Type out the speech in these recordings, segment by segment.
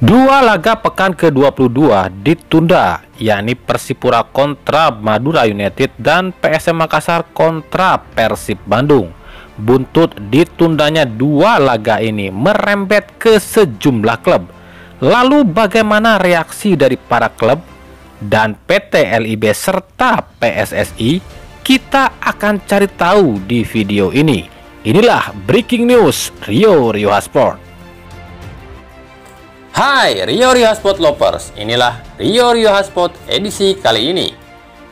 Dua laga pekan ke-22 ditunda, yakni Persipura kontra Madura United dan PSM Makassar kontra Persib Bandung. Buntut ditundanya dua laga ini merembet ke sejumlah klub. Lalu bagaimana reaksi dari para klub dan PT LIB serta PSSI? Kita akan cari tahu di video ini. Inilah breaking news Rio Sport. Hai Rio Sport Lovers, inilah Rio Sport edisi kali ini.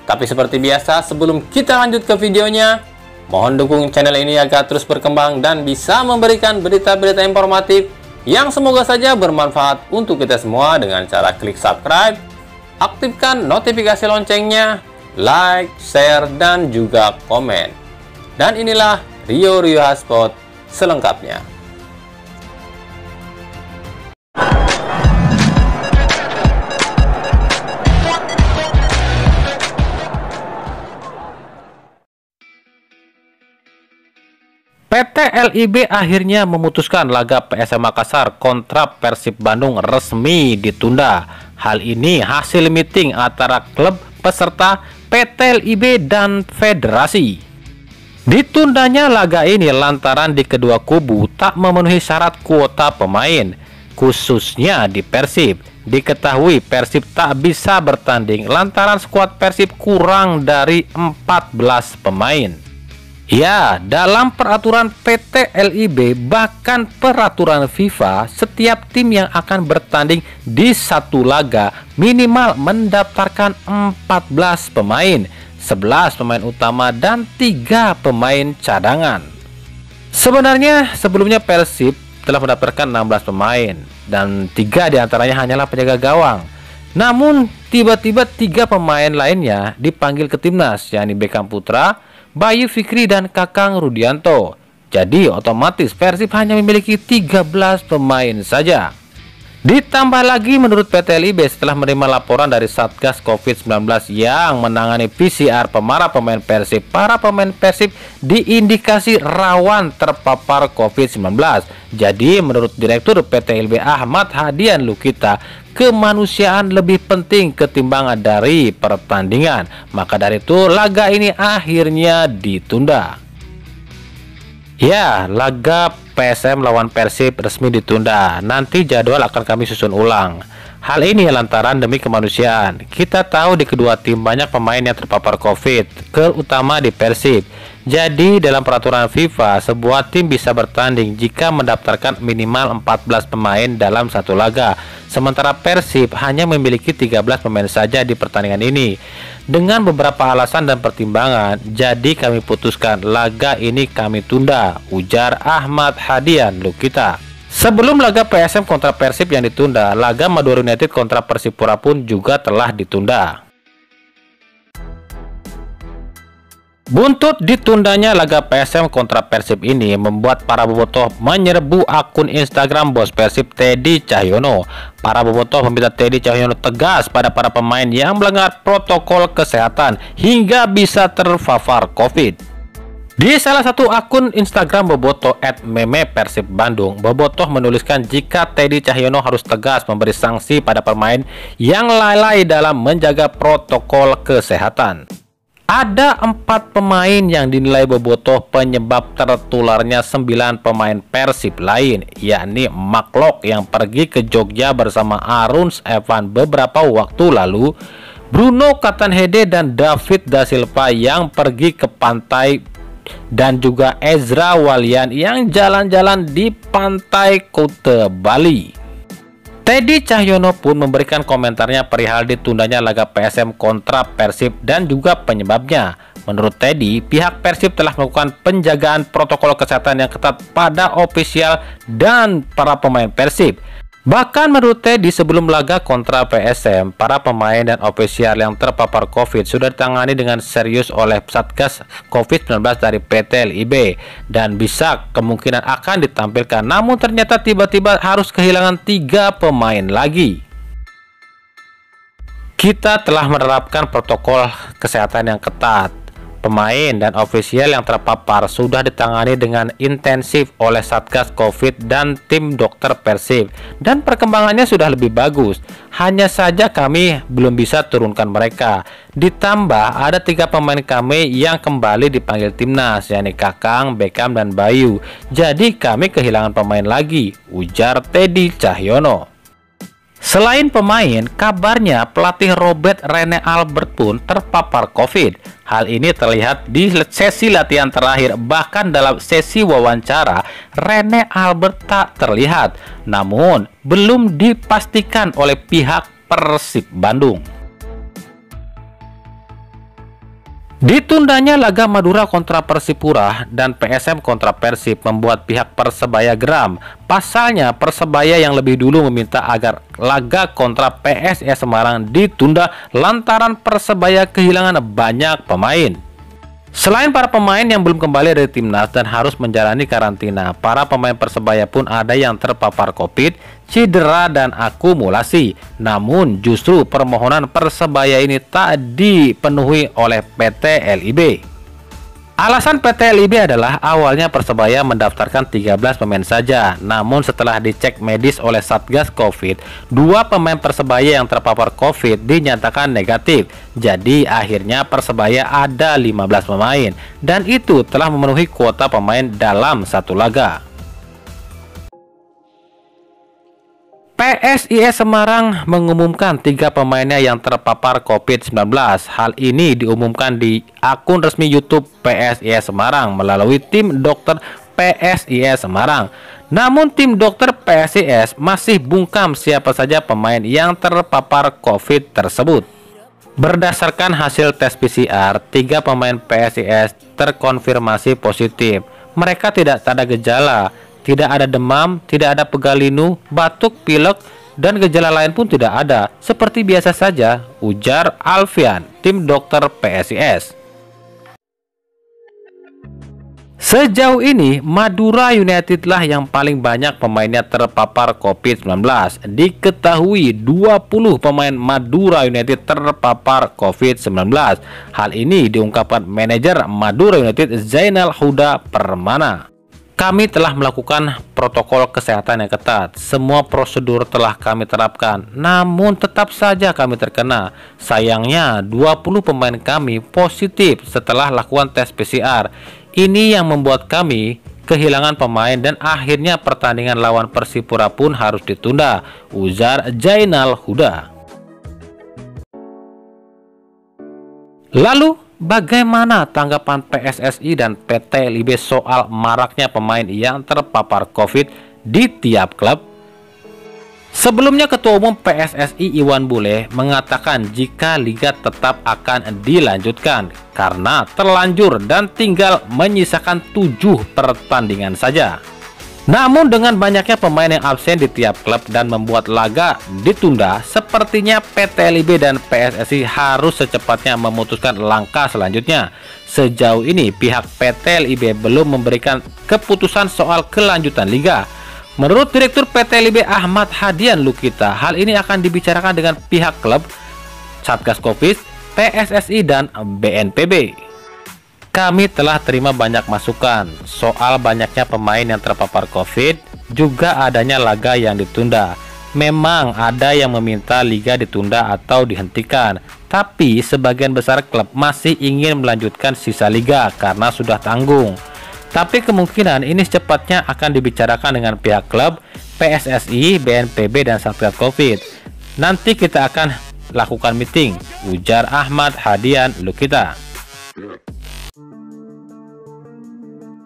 Tapi seperti biasa, sebelum kita lanjut ke videonya, mohon dukung channel ini agar terus berkembang dan bisa memberikan berita-berita informatif yang semoga saja bermanfaat untuk kita semua dengan cara klik subscribe, aktifkan notifikasi loncengnya, like, share, dan juga komen. Dan inilah Rio Sport selengkapnya. PT LIB akhirnya memutuskan laga PSM Makassar kontra Persib Bandung resmi ditunda. Hal ini hasil meeting antara klub peserta, PT LIB, dan federasi. Ditundanya laga ini lantaran di kedua kubu tak memenuhi syarat kuota pemain, khususnya di Persib. Diketahui Persib tak bisa bertanding lantaran skuad Persib kurang dari 14 pemain. Ya, dalam peraturan PT LIB bahkan peraturan FIFA, setiap tim yang akan bertanding di satu laga minimal mendaftarkan 14 pemain, 11 pemain utama dan 3 pemain cadangan. Sebenarnya sebelumnya Persib telah mendaftarkan 16 pemain dan 3 diantaranya hanyalah penjaga gawang. Namun tiba-tiba 3 pemain lainnya dipanggil ke timnas, yakni Beckham Putra, Bayu Fikri, dan Kakang Rudianto. Jadi otomatis Persib hanya memiliki 13 pemain saja. Ditambah lagi menurut PT LIB setelah menerima laporan dari Satgas COVID-19 yang menangani PCR para pemain Persib diindikasi rawan terpapar COVID-19. Jadi menurut Direktur PT LIB Ahmad Hadian Lukita, kemanusiaan lebih penting ketimbang dari pertandingan. Maka dari itu laga ini akhirnya ditunda. Ya, laga PSM lawan Persib resmi ditunda. Nanti jadwal akan kami susun ulang. Hal ini lantaran demi kemanusiaan. Kita tahu di kedua tim banyak pemain yang terpapar COVID, terutama di Persib. Jadi dalam peraturan FIFA, sebuah tim bisa bertanding jika mendaftarkan minimal 14 pemain dalam satu laga. Sementara Persib hanya memiliki 13 pemain saja di pertandingan ini. Dengan beberapa alasan dan pertimbangan, jadi kami putuskan laga ini kami tunda, ujar Ahmad Hadian Lukita. Sebelum laga PSM kontra Persib yang ditunda, laga Madura United kontra Persipura pun juga telah ditunda. Buntut ditundanya laga PSM kontra Persib ini membuat para bobotoh menyerbu akun Instagram bos Persib Teddy Cahyono. Para bobotoh meminta Teddy Cahyono tegas pada para pemain yang melanggar protokol kesehatan hingga bisa terpapar COVID. Di salah satu akun Instagram bobotoh @meme_persib_bandung, bobotoh menuliskan jika Teddy Cahyono harus tegas memberi sanksi pada pemain yang lalai dalam menjaga protokol kesehatan. Ada 4 pemain yang dinilai bobotoh penyebab tertularnya 9 pemain Persib lain, yakni Maklok yang pergi ke Jogja bersama Aruns Evan beberapa waktu lalu, Bruno Katanhede dan David Da Silva yang pergi ke pantai, dan juga Ezra Walian yang jalan-jalan di pantai Kuta Bali. Teddy Cahyono pun memberikan komentarnya perihal ditundanya laga PSM kontra Persib dan juga penyebabnya. Menurut Teddy, pihak Persib telah melakukan penjagaan protokol kesehatan yang ketat pada ofisial dan para pemain Persib. Bahkan menurut Teddy, sebelum laga kontra PSM, para pemain dan ofisial yang terpapar COVID sudah ditangani dengan serius oleh Satgas COVID-19 dari PT LIB dan bisa kemungkinan akan ditampilkan. Namun ternyata tiba-tiba harus kehilangan 3 pemain lagi. Kita telah menerapkan protokol kesehatan yang ketat. Pemain dan ofisial yang terpapar sudah ditangani dengan intensif oleh Satgas Covid dan tim dokter Persib, dan perkembangannya sudah lebih bagus. Hanya saja kami belum bisa turunkan mereka. Ditambah ada 3 pemain kami yang kembali dipanggil timnas, yakni Kakang, Beckham, dan Bayu. Jadi kami kehilangan pemain lagi, ujar Teddy Cahyono. Selain pemain, kabarnya pelatih Robert Rene Albert pun terpapar Covid. Hal ini terlihat di sesi latihan terakhir, bahkan dalam sesi wawancara, Rene Albert tak terlihat. Namun, belum dipastikan oleh pihak Persib Bandung. Ditundanya laga Madura kontra Persipura dan PSM kontra Persib membuat pihak Persebaya geram. Pasalnya Persebaya yang lebih dulu meminta agar laga kontra PSIS Semarang ditunda lantaran Persebaya kehilangan banyak pemain. Selain para pemain yang belum kembali dari timnas dan harus menjalani karantina, para pemain Persebaya pun ada yang terpapar Covid, cedera, dan akumulasi. Namun justru permohonan Persebaya ini tak dipenuhi oleh PT LIB. Alasan PT LIB adalah awalnya Persebaya mendaftarkan 13 pemain saja. Namun setelah dicek medis oleh Satgas Covid, 2 pemain Persebaya yang terpapar Covid dinyatakan negatif. Jadi akhirnya Persebaya ada 15 pemain, dan itu telah memenuhi kuota pemain dalam satu laga. PSIS Semarang mengumumkan 3 pemainnya yang terpapar Covid-19. Hal ini diumumkan di akun resmi YouTube PSIS Semarang melalui tim dokter PSIS Semarang. Namun tim dokter PSIS masih bungkam siapa saja pemain yang terpapar Covid tersebut. Berdasarkan hasil tes PCR, 3 pemain PSIS terkonfirmasi positif. Mereka tidak ada gejala. Tidak ada demam, tidak ada pegal linu, batuk, pilek, dan gejala lain pun tidak ada. Seperti biasa saja, ujar Alfian, tim dokter PSIS. Sejauh ini, Madura United lah yang paling banyak pemainnya terpapar Covid-19. Diketahui 20 pemain Madura United terpapar Covid-19. Hal ini diungkapkan manajer Madura United Zainal Huda Permana. Kami telah melakukan protokol kesehatan yang ketat. Semua prosedur telah kami terapkan. Namun tetap saja kami terkena. Sayangnya 20 pemain kami positif setelah lakukan tes PCR. Ini yang membuat kami kehilangan pemain dan akhirnya pertandingan lawan Persipura pun harus ditunda, ujar Zainal Huda. Lalu, bagaimana tanggapan PSSI dan PT LIB soal maraknya pemain yang terpapar Covid di tiap klub? Sebelumnya Ketua Umum PSSI Iwan Bule mengatakan jika liga tetap akan dilanjutkan karena terlanjur dan tinggal menyisakan 7 pertandingan saja. Namun dengan banyaknya pemain yang absen di tiap klub dan membuat laga ditunda, sepertinya PT LIB dan PSSI harus secepatnya memutuskan langkah selanjutnya. Sejauh ini pihak PT LIB belum memberikan keputusan soal kelanjutan liga. Menurut Direktur PT LIB Ahmad Hadian Lukita, hal ini akan dibicarakan dengan pihak klub, Satgas Covid, PSSI, dan BNPB. Kami telah terima banyak masukan soal banyaknya pemain yang terpapar Covid, juga adanya laga yang ditunda. Memang ada yang meminta liga ditunda atau dihentikan, tapi sebagian besar klub masih ingin melanjutkan sisa liga karena sudah tanggung. Tapi kemungkinan ini secepatnya akan dibicarakan dengan pihak klub, PSSI, BNPB, dan Satgas Covid. Nanti kita akan lakukan meeting, ujar Ahmad Hadian Lukita.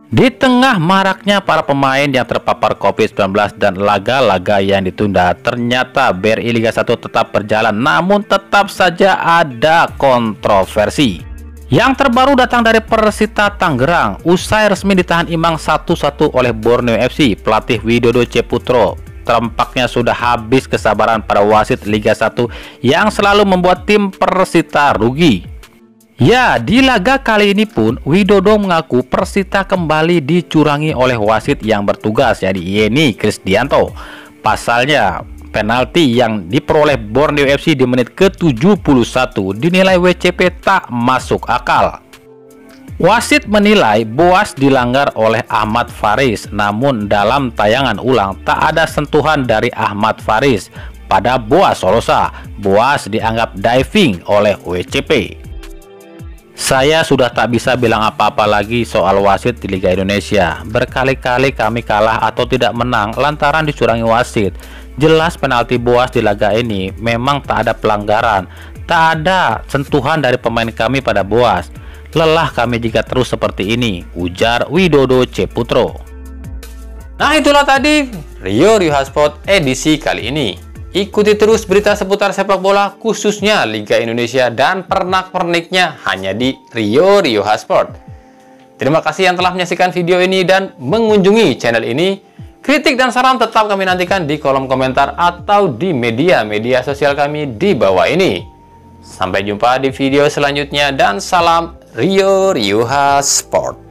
Di tengah maraknya para pemain yang terpapar Covid-19 dan laga-laga yang ditunda, ternyata BRI Liga 1 tetap berjalan, namun tetap saja ada kontroversi. Yang terbaru datang dari Persita Tangerang. Usai resmi ditahan imbang 1-1 oleh Borneo FC, pelatih Widodo Ceputro tampaknya sudah habis kesabaran pada wasit Liga 1 yang selalu membuat tim Persita rugi. Ya, di laga kali ini pun Widodo mengaku Persita kembali dicurangi oleh wasit yang bertugas, yakni Yeni Krisdianto. Pasalnya, penalti yang diperoleh Borneo FC di menit ke-71 dinilai WCP tak masuk akal. Wasit menilai Boas dilanggar oleh Ahmad Faris, namun dalam tayangan ulang tak ada sentuhan dari Ahmad Faris pada Boas Solosa. Boas dianggap diving oleh WCP. Saya sudah tak bisa bilang apa-apa lagi soal wasit di Liga Indonesia. Berkali-kali kami kalah atau tidak menang lantaran dicurangi wasit. Jelas penalti Boas di laga ini memang tak ada pelanggaran, tak ada sentuhan dari pemain kami pada Boas. Lelah kami jika terus seperti ini, ujar Widodo C. Putro. Nah, itulah tadi Rio Hotspot edisi kali ini. Ikuti terus berita seputar sepak bola khususnya Liga Indonesia dan pernak-perniknya hanya di Rio Hotspot. Terima kasih yang telah menyaksikan video ini dan mengunjungi channel ini. Kritik dan saran tetap kami nantikan di kolom komentar atau di media sosial kami di bawah ini. Sampai jumpa di video selanjutnya dan salam Rio Hotspot.